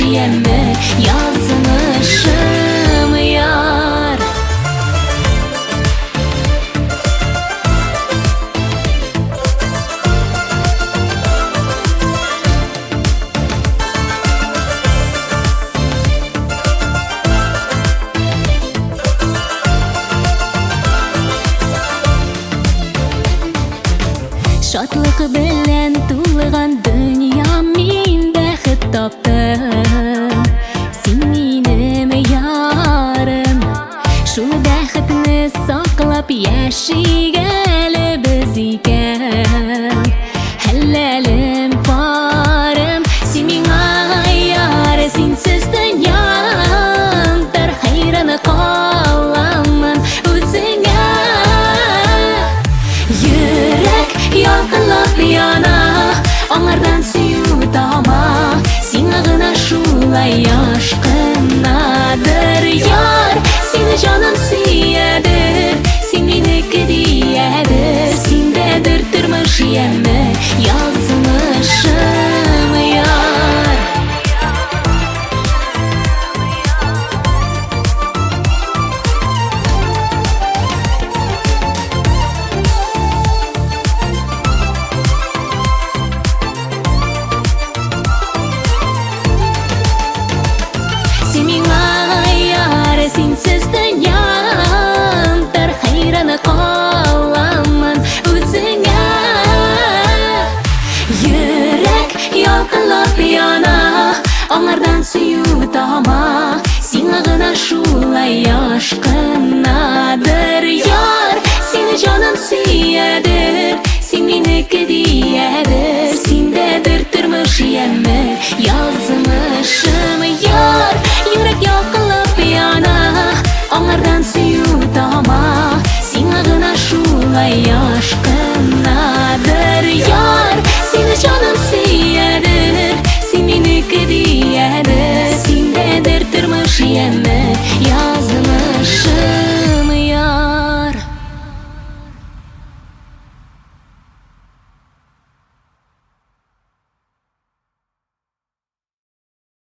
yemme yazmışım yar. Şatlık bilen tulgan dünya min bäxit taptım. Sen menim yarım, şol bäxitni saklap yaşigäli biz iken. Hellalim barım, sen miňa yar, sensiz dünýamdır hayran qalamman özüňe. Yürek yalqınlap yana, onlardan süýüp ama sen gına şulay aşkınadır yar. Seni canım süýedir, sen meniki diýedir, sendedir turmuş ýemme yazmışım yar. Sen miňa yar, sensiz dünýamdır hayran qalamman özüňe. Yürek yalqınlap yana, onlardan süýüp ama sen gına şulay aşkınadır yar. Seni canım süýedir, sen meniki diýedir, sendedir turmuş ýemme yazmışım yar.